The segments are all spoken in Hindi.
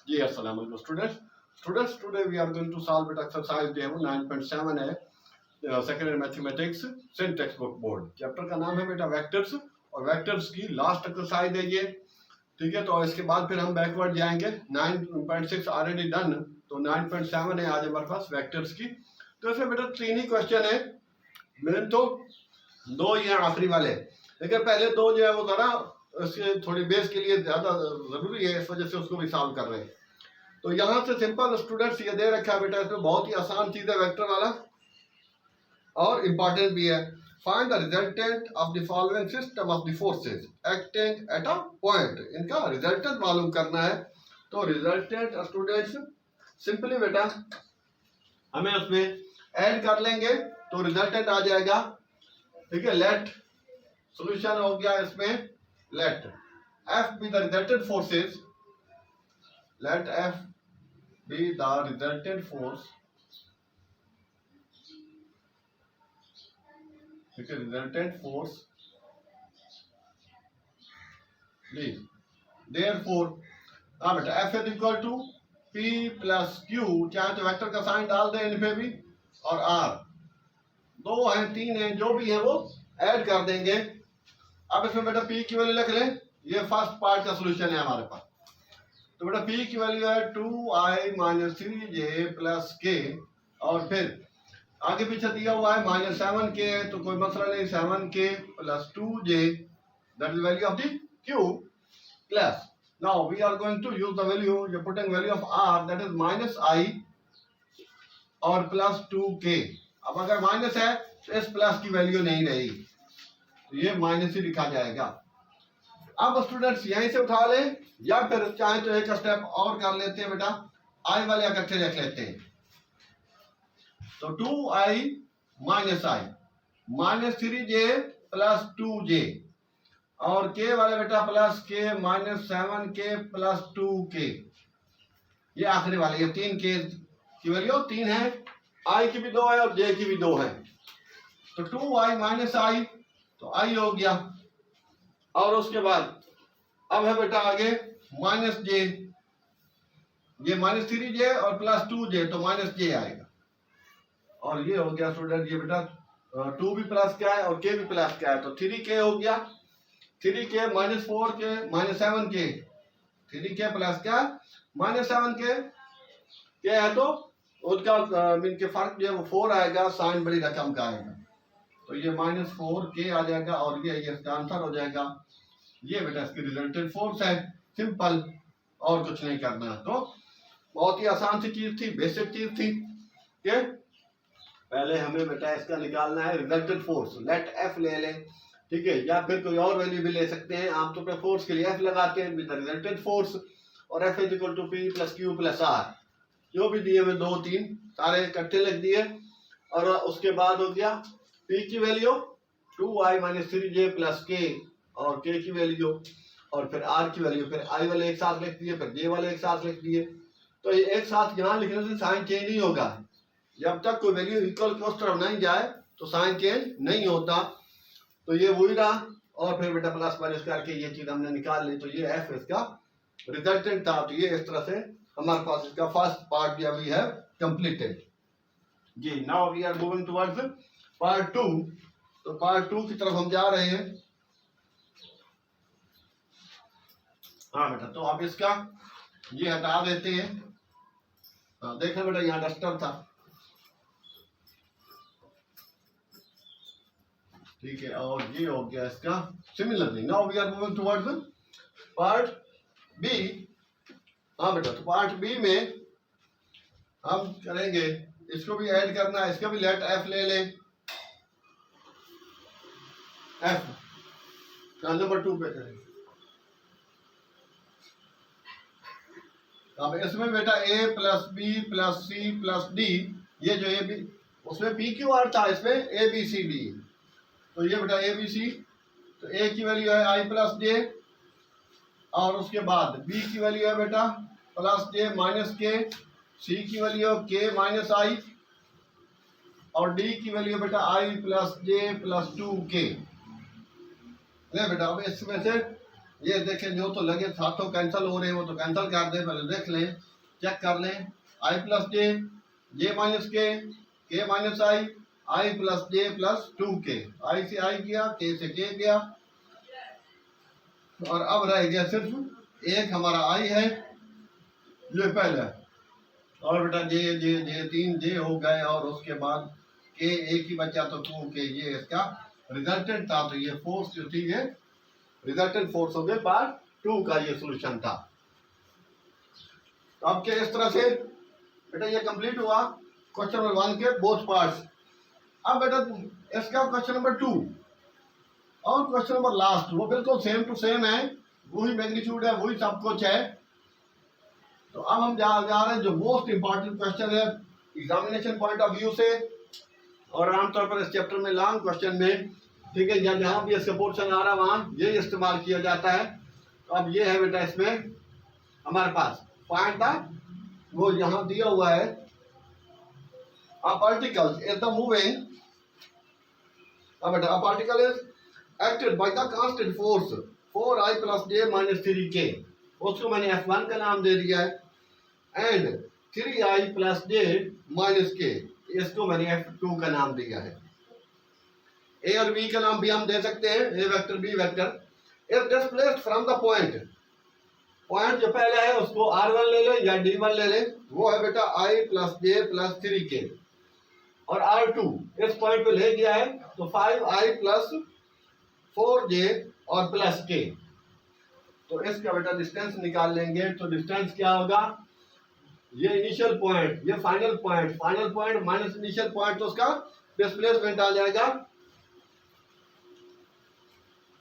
जी अस्सलाम वालेकुम students today we are going to solve it exercise जो है वो 9.7 है सेकेंड ईयर मैथमेटिक्स सेंट टेक्स्ट बुक बोर्ड। चैप्टर का नाम है बेटा वेक्टर्स और वेक्टर्स की लास्ट एक्सरसाइज है ये। ठीक है, तो इसके बाद फिर हम बैकवर्ड जाएंगे। 9.6 ऑलरेडी डन, तो 9.7 है आज हमारे पास वेक्टर्स की। तो इसमें बेटा 3 ही क्वेश्चन है, मेन तो 2 ही हैं आखिरी वाले, लेकिन पहले 2 जो है वो जरा उसके थोड़ी बेस के लिए ज्यादा जरूरी है, इस वजह से उसको भी सॉल्व कर रहे हैं। तो यहाँ से सिंपल स्टूडेंट्स ये दे रखा है बेटा, इसमें बहुत ही आसान चीज है वेक्टर वाला और इम्पोर्टेंट भी है। Find the resultant of the following system of the forces acting at a point. इनका रिजल्टेंट मालूम करना है। तो रिजल्टेंट स्टूडेंट्स सिंपली बेटा हमें उसमें ऐड कर लेंगे तो रिजल्टेंट आ जाएगा। ठीक है, लेट सॉल्यूशन हो गया इसमें, let F be the resultant forces, let F be the resultant force, ठीक है, resultant force D, therefore बेटा F is equal to P plus Q, चाहे तो वेक्टर का साइन डाल दें इन पे भी, और R 2 है 3 है जो भी है वो ऐड कर देंगे। अब इसमें बेटा P की वैल्यू लिख लें, ये फर्स्ट पार्ट का सोल्यूशन है हमारे पास। तो बेटा P की वैल्यू है 2i minus 3j plus k, और फिर आगे पीछे दिया हुआ है माइनस 7k, तो कोई मसला नहीं, 7k plus 2j that is value of the q plus now we are going to use the value, you putting value of r that is minus i और प्लस 2k। अब अगर माइनस है तो इस प्लस की वैल्यू नहीं रहेगी, तो ये माइनस ही लिखा जाएगा। अब स्टूडेंट्स यहीं से उठा लें या फिर चाहे तो एक स्टेप और कर लेते हैं बेटा, आई वाले इकट्ठे रख लेते हैं। तो 2i माइनस आई माइनस 3j प्लस 2j, और k वाले बेटा plus k minus 7k plus 2k। ये आखिरी वाले, ये 3k की वैल्यू 3 है, i की भी 2 है और j की भी 2 है। तो 2i माइनस आई, तो i हो गया, और उसके बाद अब है बेटा आगे माइनस जे, ये माइनस 3j और प्लस 2j, तो माइनस j आएगा। और ये हो गया स्टूडेंट, ये बेटा 2 भी प्लस क्या है और k भी प्लस क्या है, तो 3k हो गया, 3k minus 4k minus 7k, 3k plus क्या माइनस 7k, क्या है तो उसका मीन के फर्क जो है वो 4 आएगा, साइन बड़ी रकम का आएगा, तो ये माइनस 4k आ जाएगा, और ये इसका आंसर हो जाएगा। ये बेटा इसकी रिजल्टेंट फोर्स है, सिंपल, और कुछ नहीं करना। तो बहुत ही आसान सी चीज थी, बेसिक चीज थी कि पहले हमें बेटा इसका निकालना है रिजल्टेंट फोर्स, लेट एफ ले लें, ठीक है, या फिर कोई और वैल्यू भी ले सकते हैं। आमतौर पर फोर्स के लिए एफ लगाते हैं विद रिजल्टेंट फोर्स, और F is equal to P plus Q plus R, जो भी दिए हुए 2 3 सारे इकट्ठे लिख दिए। और उसके बाद हो गया पी की value 2i minus 3j plus k, और k की वैल्यू, और फिर r की वैल्यू, फिर i वाले एक साथ लिख दिए, फिर j वाले एक साथ लिख दिए। तो ये एक साथ यहाँ लिखने से साइन चेंज नहीं होगा, जब तक कोई वैल्यू इक्वल की उस तरफ नहीं जाए तो साइन चेंज नहीं होता। तो ये वही रहा, और फिर बेटा प्लस माइनस करके ये चीज हमने निकाल ली, तो ये f इसका रिजल्टेंट था। तो ये इस तरह से हमारे पास इसका फर्स्ट पार्ट भी अभी है कंप्लीटेड। जी now we are moving towards part 2। तो पार्ट 2 की तरफ हम जा रहे हैं। हाँ बेटा, तो अब इसका ये हटा देते हैं। हाँ देखो बेटा, यहाँ डस्टर था, ठीक है, और ये हो गया इसका similarly. Now we are moving towards part B. हाँ बेटा, तो पार्ट बी में हम करेंगे, इसको भी ऐड करना है, इसका भी लेट एफ ले लें, एफ नंबर 2 पे करेंगे। अब इसमें बेटा a plus B plus C plus D, ये जो ए बी, उसमें पी क्यू आर था, इसमें ए बी सी डी, तो ये बेटा ए बी सी, तो a की वैल्यू है i प्लस जे, और उसके बाद b की वैल्यू है बेटा प्लस जे माइनस के, c की वैल्यू k माइनस आई, और d की वैल्यू बेटा i plus J plus 2k। बेटा अब इसमें से ये देखें जो तो लगे सातों कैंसिल हो रहे हैं वो तो कैंसिल कर दें, पहले देख लें, चेक कर लें। आई प्लस जे, जे माइनस के माइनस आई प्लस जे प्लस 2k, आई से आई गया, के से के गया, और अब रह गया सिर्फ एक हमारा आई है, ये पहले, और बेटा जे जे जे 3 जे हो गए, और उसके बाद के एक ही बचा तो 2k, ये इसका रिजल्टेंट था। तो ये फोर्स जो थी ये रिजल्टेंट फोर्स हो गए पार्ट 2 का ये सॉल्यूशन था। तो अब क्या इस तरह से बेटा ये कंप्लीट हुआ क्वेश्चन नंबर 1 के बोथ पार्ट्स। अब बेटा इसका क्वेश्चन नंबर 2 और क्वेश्चन नंबर लास्ट वो बिल्कुल सेम टू सेम है, वही मैग्नीट्यूड है, वही सब कुछ है। तो अब हम जा रहे हैं जो मोस्ट इंपॉर्टेंट क्वेश्चन है एग्जामिनेशन पॉइंट ऑफ व्यू से, और आमतौर पर इस चैप्टर में लॉन्ग क्वेश्चन में, ठीक है, जहाँ भी इसका पोर्शन आ रहा है वहाँ ये इस्तेमाल किया जाता है। तो अब ये है बेटा इसमें हमारे पास पॉइंट था वो यहाँ दिया हुआ है, a particle is the moving, बेटा a particle is acted by the constant force 4i plus j minus 3k, उसको मैंने f1 का नाम दे दिया है, and 3i plus j minus k, इसको मैंने f2 का नाम दिया है। a और b का नाम भी हम दे सकते हैं, a vector b vector, is displaced from the point, point जो पहले है उसको r1 ले लें या d1 ले लें, वो है बेटा i plus j plus 3k, और r2 इस पॉइंट पे ले गया है तो 5i plus 4j और प्लस k। तो इसका बेटा डिस्टेंस निकाल लेंगे, तो डिस्टेंस क्या होगा, ये इनिशियल पॉइंट, ये final point minus initial point, तो उसका डिस्प्लेसमेंट आ जाएगा।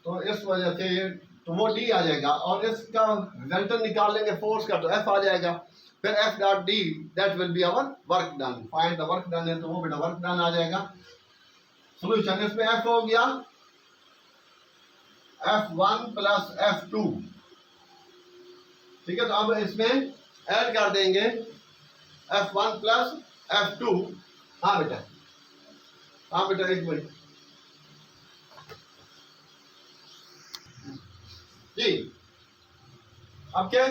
तो इस वजह से ये तो वो d आ जाएगा, और इसका रिजल्टेंट निकाल लेंगे फोर्स का, तो f आ जाएगा, फिर f dot d that will be our work done, find the work done है तो वो बेटा वर्क डन आ जाएगा। सॉल्यूशन इसमें f हो गया f1 प्लस f2, ठीक है। तो अब इसमें ऐड कर देंगे f1 प्लस f2। हाँ बेटा एक मिनट जी। अब क्या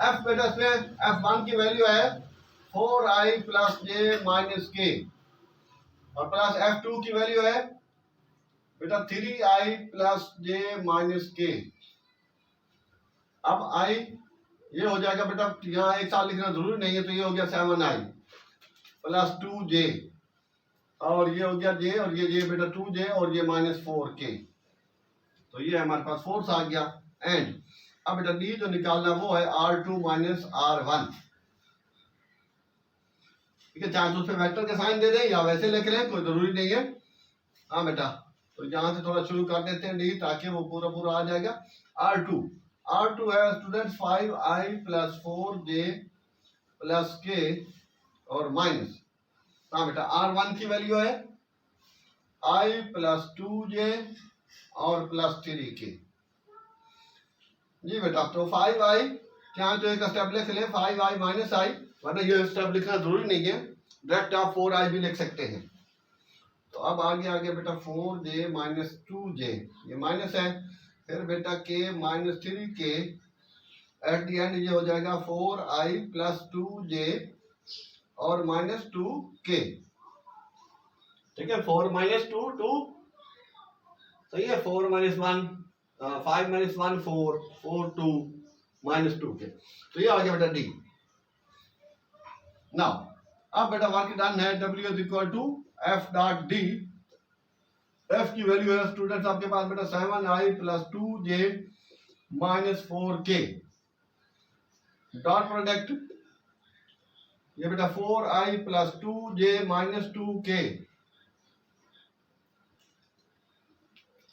f बेटा इसमें f1 की वैल्यू है 4i plus j minus k, और प्लस f2 की वैल्यू है बेटा 3i plus j minus k। अब i ये हो जाएगा बेटा, यहाँ एक साथ लिखना जरूरी नहीं है, तो ये हो गया 7i प्लस 2j, और ये हो गया j, और ये बेटा 2j, और ये माइनस 4k, तो ये हमारे पास फोर्स आ गया। एंड अब बेटा d जो निकालना वो है r2 माइनस r1, ठीक है, चाहे तो उसमें वेक्टर के साइन दे दें या वैसे लिख लें, कोई जरूरी नहीं है। हाँ बेटा, तो यहाँ से थोड़ा शुरू कर देते हैं d, ताकि वो पूरा आ जाएगा। r2 है student 5i plus 4j plus k और माइनस, हाँ बेटा r1 की वैल्यू है i प्लस 2j और प्लस 3k जी बेटा। तो 5i यहाँ तो एक स्टेप लिख ले, 5i माइनस i, वरना ये स्टेप लिखना जरूरी नहीं है, डायरेक्ट आप 4i भी लिख सकते हैं। तो अब आगे बेटा 4j माइनस 2j, ये माइनस है, फिर बेटा k minus 3k, at the and ये हो जाएगा 4i प्लस 2j और माइनस 2k, ठीक है। 4 माइनस 2 2, सही है, 4 माइनस 1 5 माइनस 1 4 4 2 माइनस 2k, तो ये आ गया बेटा d। नाउ अब बेटा वर्क डन है, w is equal to f dot d, f की वैल्यू है स्टूडेंट्स आपके पास बेटा 7i plus 2j minus 4k, dot product ये बेटा 4i plus 2j minus 2k,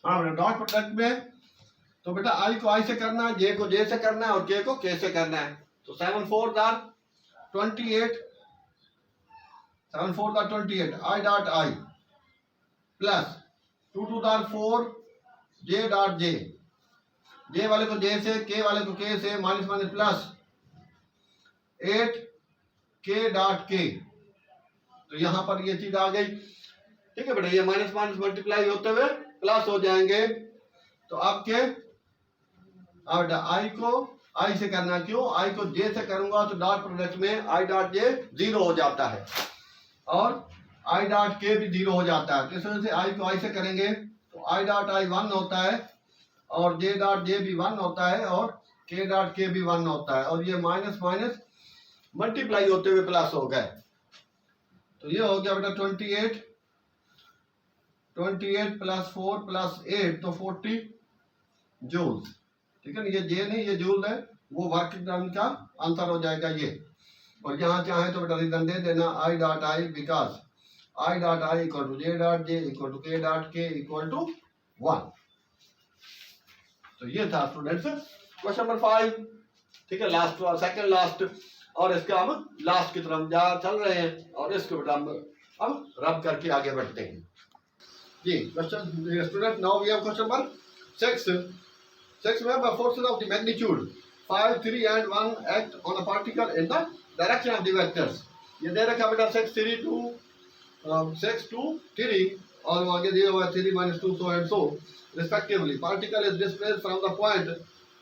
हाँ बेटा डॉट प्रोडक्ट में तो बेटा i को i से करना है, j को j से करना है, और k को k से करना है। तो 7 4 28, 7 4 28 i dot i plus 2 2 4 j dot j, j वाले को j से, k वाले को k से, minus minus plus 8 k dot k, तो यहाँ पर ये चीज आ गई, ठीक है बेटा। ये माइनस माइनस मल्टीप्लाई होते हुए प्लस हो जाएंगे, तो आपके अब आई को आई से करना, क्यों? आई को जे से करूंगा तो डॉट प्रोडक्ट में आई डॉट जे 0 हो जाता है और आई डॉट के भी 0 हो जाता है। तो इस वजह से आई को आई से करेंगे तो आई डॉट आई 1 होता है और जे डॉट जे भी 1 होता है और के डॉट के भी 1 होता है और ये माइनस माइनस मल्टीप्लाई होते हुए प्लस हो गए। तो ये हो गया बेटा 28 प्लस 4 प्लस 8 तो 40 जूल। ठीक है ना, ये जे नहीं ये जूल है, वो वर्क डन का आंसर हो जाएगा ये। और यहाँ चाहे तो बेटा रीजन दे देना I dot I because I dot I equal to J dot J equal to K dot K equal to 1। तो ये था स्टूडेंट्स क्वेश्चन नंबर 5। ठीक है, लास्ट और सेकंड लास्ट, और इसका हम लास्ट की तरफ जा चल रहे हैं और इसको बेटा हम रब करके आगे बढ़ते हैं जी। Question student now we have question number 6 में by forces of the magnitude 5, 3 and 1 act on a particle in the direction of the vectors। ये दे रखा बेटा 6, 3, 2, 6, 2, 3 और आगे दिया हुआ 3 minus 2 so and so respectively। Particle is displaced from the point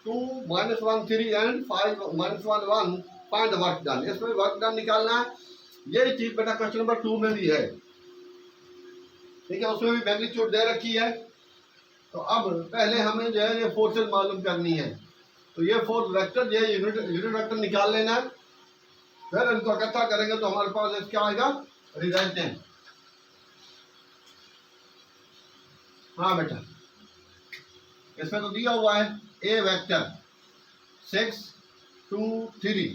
2, minus 1, 3 and 5, minus 1, 1। Find the work done। इसमें वर्क डन निकालना है। यही चीज बेटा क्वेश्चन नंबर 2 में भी है। ठीक है, उसमें भी मैग्नीट्यूड दे रखी है। तो अब पहले हमें जो है ये फोर्सेस मालूम करनी है। तो ये फोर्स वेक्टर ये यूनिट वेक्टर निकाल लेना है, फिर इनको इकट्ठा करेंगे तो हमारे पास क्या आएगा रिजल्टेंट। हाँ बेटा, इसमें तो दिया हुआ है ए वेक्टर 6, 2, 3।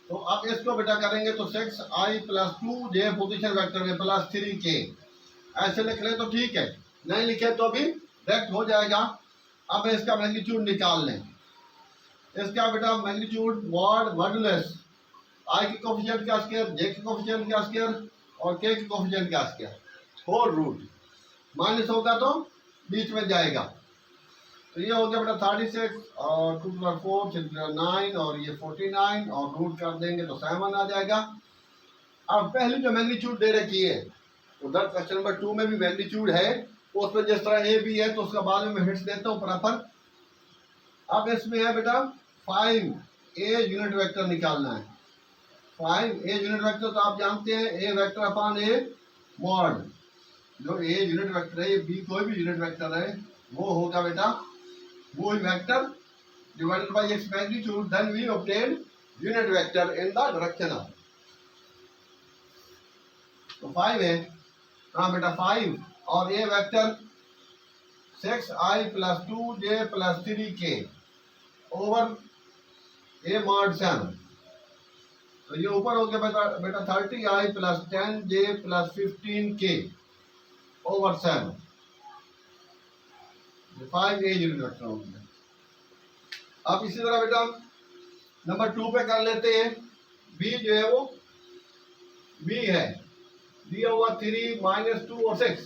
तो अब इसको बेटा करेंगे तो 6i प्लस 2 जे पोजीशन वेक्टर में प्लस 3k ऐसे लिख ले तो ठीक है, नहीं लिखे तो भी डायरेक्ट हो जाएगा। अब इसका मैग्नीट्यूड निकाल लें। इसका बेटा मैग्नीट्यूड मॉड मॉडुलस आई के कोफिशिएंट का स्क्वायर, जे के कोफिशिएंट का स्क्वायर और के के कोफिशिएंट का स्क्वायर होल रूट। माइनस होगा तो बीच में जाएगा। तो ये हो गया बेटा 36 और 2 + 4 6 9 और ये 49 और रूट कर देंगे तो 7 आ जाएगा। अब पहले जो मैग्नीट्यूड दे रखी है उधर क्वेश्चन नंबर 2 में भी मैग्नीट्यूड है, उसमें जिस तरह ए भी है तो उसका बाद में हिट्स देता हूँ प्रॉपर। अब इसमें है बेटा 5a यूनिट वेक्टर निकालना है। 5a यूनिट वेक्टर तो आप जानते हैं a vector upon a mod. जो a यूनिट वेक्टर है, b कोई भी यूनिट वेक्टर है, वो होगा बेटा वो vector divided by its magnitude, then we obtain unit vector in the direction of. तो 5 है, हाँ बेटा 5 और A vector 6i plus 2j plus 3k over A mod 7। तो ये ऊपर हो गया बेटा 30i plus 10j plus 15k over 7। 5a unit vector हो गया। अब इसी तरह बेटा नंबर 2 पे कर लेते हैं। b जो है वो b है दिया हुआ 3 - 2 और 6,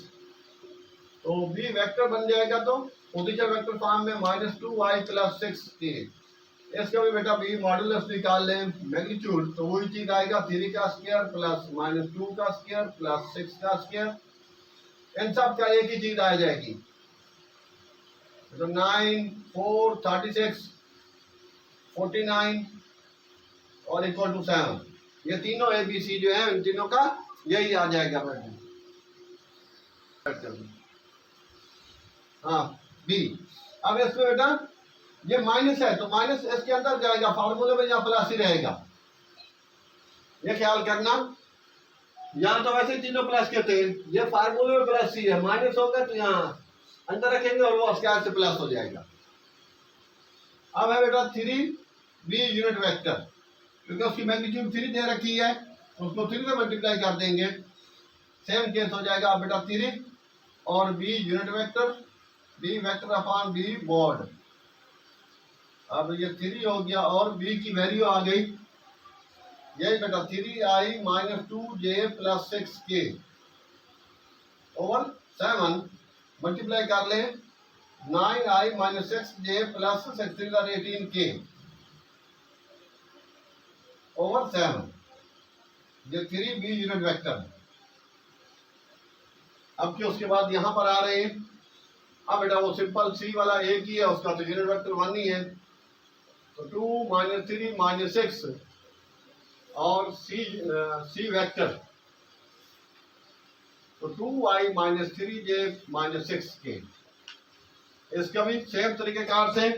तो b वेक्टर बन जाएगा तो पोजीशन वेक्टर फॉर्म में -2i प्लस 6k। इसका भी बेटा b मॉडुलस निकाल लें मैग्नीट्यूड, तो वही चीज आएगा 3 का स्क्वायर प्लस -2 का स्क्वायर प्लस 6 का स्क्वायर। इन सब का एक ही चीज आ जाएगी। तो 9, 4, 36, 49 और इक्वल टू 7। ये तीनों ABC जो है इन तीनों का यही आ जाएगा बेटा। हाँ बी। अब इसमें बेटा ये माइनस है तो माइनस इसके अंदर जाएगा, फार्मूले में यहाँ प्लस ही रहेगा, ये ख्याल करना। यहाँ तो वैसे तीनों प्लस के थे, ये फार्मूले में प्लस ही है, माइनस होगा तो यहाँ अंदर रखेंगे और वो स्क्वायर से प्लस हो जाएगा। अब है बेटा 3b यूनिट वेक्टर, क्योंकि उसकी मैग्नीट्यूड 3 दे रखी है, उसको 3 से मल्टीप्लाई कर देंगे, सेम केस हो जाएगा। अब बेटा 3 और b unit vector, b vector upon b mod. अब ये 3 हो गया और b की वैल्यू आ गई, यही बेटा 3i - 2j plus 6k over 7 multiply कर ले 9i - 6j plus 6 3 18k over 7। ये 3b यूनिट वेक्टर। अब जो उसके बाद यहां पर आ रहे हैं अब बेटा वो सिंपल सी वाला एक ही है, उसका तो यूनिट वेक्टर 1 ही है, तो 2 - 3 - 6 और सी वेक्टर, तो 2i - 3j - 6k। इसका भी सेम तरीके कार से,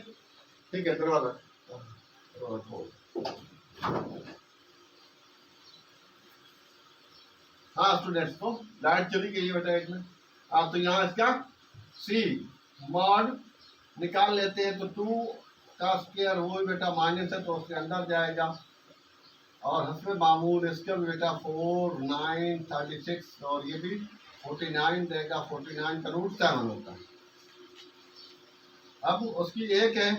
ठीक है, दरवाजा खोल। हाँ स्टूडेंट्स, तो लाइट चली गई है बेटा एक में। आप तो यहाँ इसका सी मॉड निकाल लेते हैं, तो 2 का स्क्वायर वो बेटा माइनस है तो उसके अंदर जाएगा, और हस्बे मामूल इसका भी बेटा 4 9 36 और ये भी 49 देगा। 49 का रूट 7 होता है। अब उसकी एक है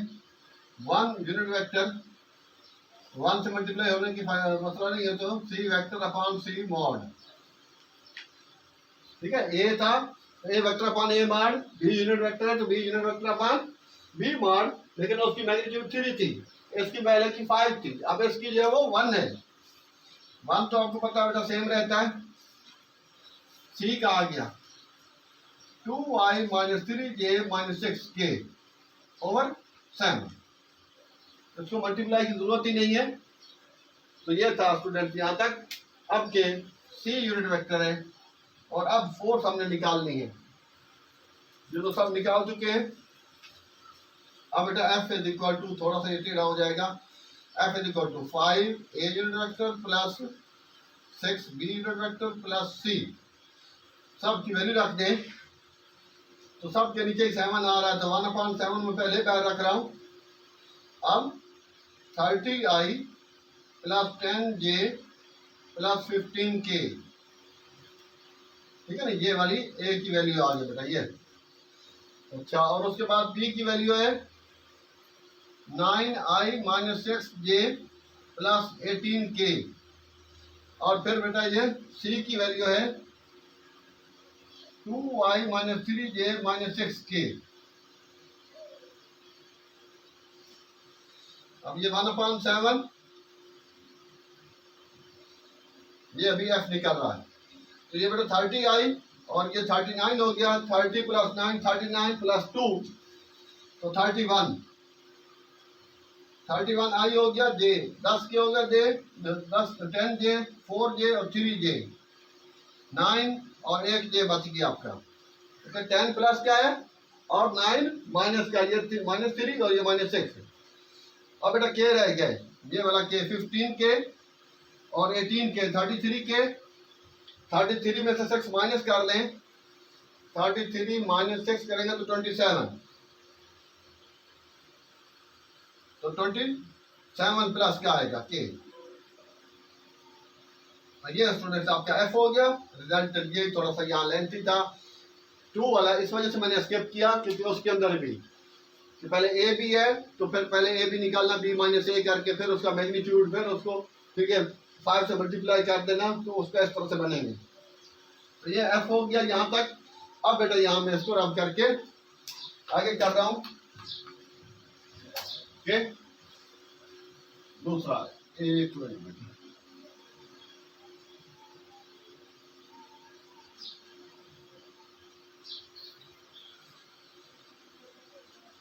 1 यूनिट वेक्टर, 1 से मल्टीप्लाई होने की मसला नहीं है, तो C vector upon C mod, ठीक है। ए था A vector upon A mod, B unit vector है तो B unit vector upon B mod, लेकिन उसकी मैग्नीट्यूड 3 थी, इसकी वैल्यू 5 थी। अब इसकी जो है वो 1 है। 1 तो आपको पता बेटा सेम रहता है। सी का आ गया 2i - 3j - 6k ओवर 7, इसको मल्टीप्लाई की जरूरत ही नहीं है। तो ये था स्टूडेंट यहाँ तक। अब के सी यूनिट वेक्टर है, और अब फोर्स हमने निकालनी है, जो तो सब निकाल चुके हैं। अब बेटा एफ इज इक्वल टू, थोड़ा सा ये टेढ़ा हो जाएगा, F is equal to 5 A unit vector plus 6 B unit vector plus C, सब की वैल्यू रख दें, तो सब के नीचे 7 आ रहा है, तो 1/7 में पहले पैर रख रहा हूँ। अब 30i plus 10j plus 15k, ठीक है ना, ये वाली ए की वैल्यू आ गई बेटा ये। अच्छा, और उसके बाद बी की वैल्यू है 9i - 6j प्लस 18k, और फिर बेटा ये सी की वैल्यू है 2i - 3j - 6k। अब ये 1/7, ये अभी एफ निकल रहा है, तो ये बेटा 30i और ये 39 हो गया, 30 + 9 39 + 2 तो 31, 31i हो गया, जे 10 के हो गया, जे 10 10j 4j और 3j 9 और 1j बच गया आपका। तो 10 प्लस क्या है और 9 माइनस का, ये -3 और ये -6। अब बेटा के रह गए, ये वाला के 15k और 18k 33k, 33 में से 6 माइनस कर लें, 33 - 6 करेंगे तो 27, तो 27 प्लस क्या आएगा के। ये स्टूडेंट्स आपका एफ हो गया रिजल्ट। ये थोड़ा सा यहाँ लेंथी था 2 वाला, इस वजह से मैंने स्किप किया, क्योंकि उसके अंदर भी कि पहले ए भी है, तो फिर पहले ए भी निकालना, बी - a करके, फिर उसका मैग्नीट्यूड, फिर उसको ठीक है 5 से मल्टीप्लाई कर देना, तो उसका इस तरह से बनेंगे। तो ये एफ हो गया यहाँ तक। अब बेटा यहाँ मैं इसको रब करके आगे कर रहा हूँ, दूसरा एक मिनट।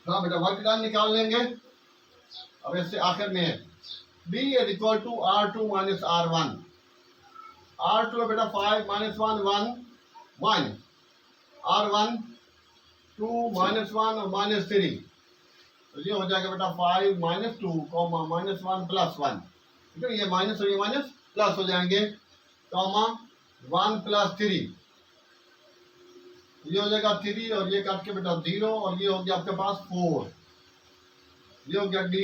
हाँ बेटा वर्क डन निकाल लेंगे। अब इससे आखिर में है b is equal to r2 - r1। r2 बेटा 5 - 1 1 1, r1 2 - 1 और -3, तो ये हो जाएगा बेटा 5 - 2 -1 + 1, ठीक है। ये माइनस और ये माइनस प्लस हो जाएंगे, कॉमा 1 + 3, ये हो जाएगा 3 और ये काट के बेटा 0, और ये हो गया आपके पास 4, ये हो गया d,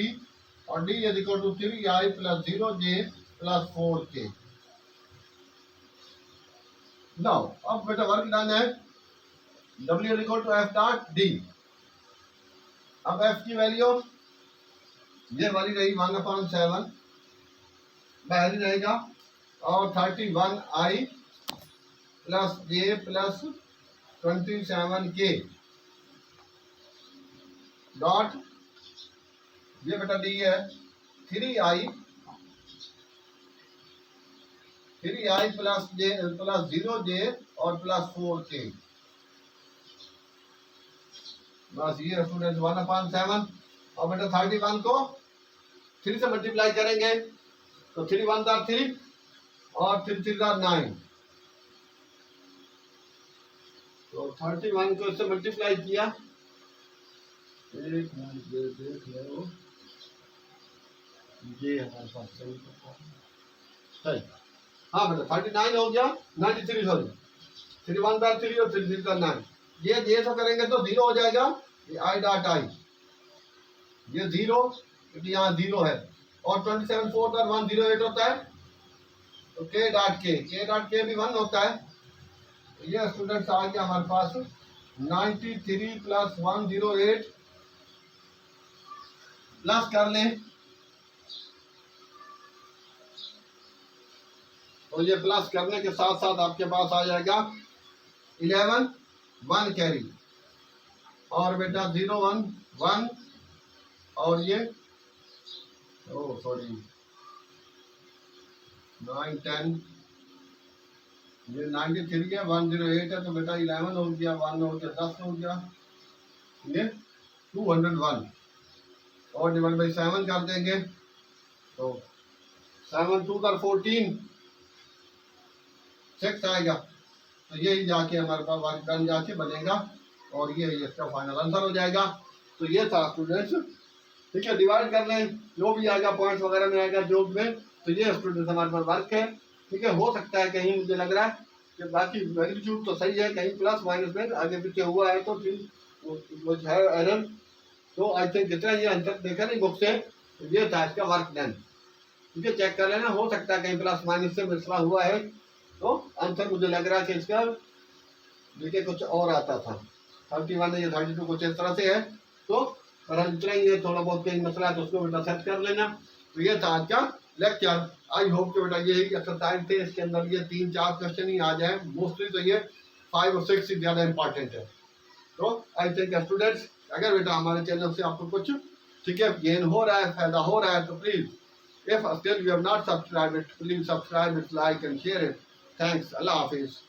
और d is equal to 3i + 0j + 4k। Now अब बेटा वर्क डन है, w is equal to f dot d। अब f की वैल्यू ये वाली रही 1/7 बाहर रहेगा, और 31i + j + 27k डॉट, ये बेटा डी है 3i + j + 0j और + 4k। बस ये स्टूडेंट्स 1/7। और बेटा 31 को 3 से मल्टीप्लाई करेंगे तो 3 1 3 और 3 3 9। तो 31 को इससे मल्टीप्लाई किया, एक मिनट देख लो, ये हमारे पास सही। हाँ बेटा 39 हो गया, 93 सॉरी, 3 1 3 और 3 3 9। ये सब करेंगे तो 0 हो जाएगा, ये आई डॉट आई, ये 0 क्योंकि यहाँ 0 है। और 27 4 108 होता है, तो के डॉट के भी 1 होता है। तो ये स्टूडेंट्स आ गया हमारे पास 93 प्लस 108 प्लस कर लें, तो ये प्लस करने के साथ साथ आपके पास आ जाएगा 11 1 कैरी, और बेटा 0 1 1, और ये सॉरी 9 10, ये 93 है, 108 है, तो बेटा 11 हो गया, 1 हो गया, 10 हो गया, ये 201 और डिवाइड बाई 7 कर देंगे, तो 7 2 14 6 आएगा। तो यही जाके हमारे पास वर्क डन जाके बनेगा, और ये इसका फाइनल आंसर हो जाएगा। तो ये था स्टूडेंट्स, ठीक है, डिवाइड कर लें, जो भी आएगा पॉइंट्स वगैरह में आएगा जो में। तो ये स्टूडेंट्स हमारे पास वर्क है, ठीक है। हो सकता है कहीं मुझे लग रहा है कि बाकी मैग्नीट्यूड तो सही है, कहीं प्लस माइनस में आगे पीछे हुआ है तो फिर वो है एरर। तो आई थिंक जितना ये आंसर देखा नहीं बुक से, तो ये था इसका वर्क डन, ठीक है। चेक कर लेना, हो सकता है कहीं प्लस माइनस से मिसला हुआ है, तो आंसर मुझे लग रहा है कि इसका देखिए कुछ और आता था 31 या 32 कुछ इस तरह से है। तो पर जितना ही है, थोड़ा बहुत कहीं मसला है तो उसको बेटा सेट कर लेना। तो ये था आज का लेक्चर। आई होप कि बेटा यही एक्सरसाइज थे, इसके अंदर ये 3 4 क्वेश्चन ही आ जाए मोस्टली, तो ये 5 और 6 से ज़्यादा इंपॉर्टेंट है। तो आई थिंक स्टूडेंट्स, अगर बेटा हमारे चैनल से आपको कुछ, ठीक है, गेन हो रहा है, फायदा हो रहा है, तो please if still you have not subscribed it, please subscribe it, like and share it. Thanks. Allah Hafiz.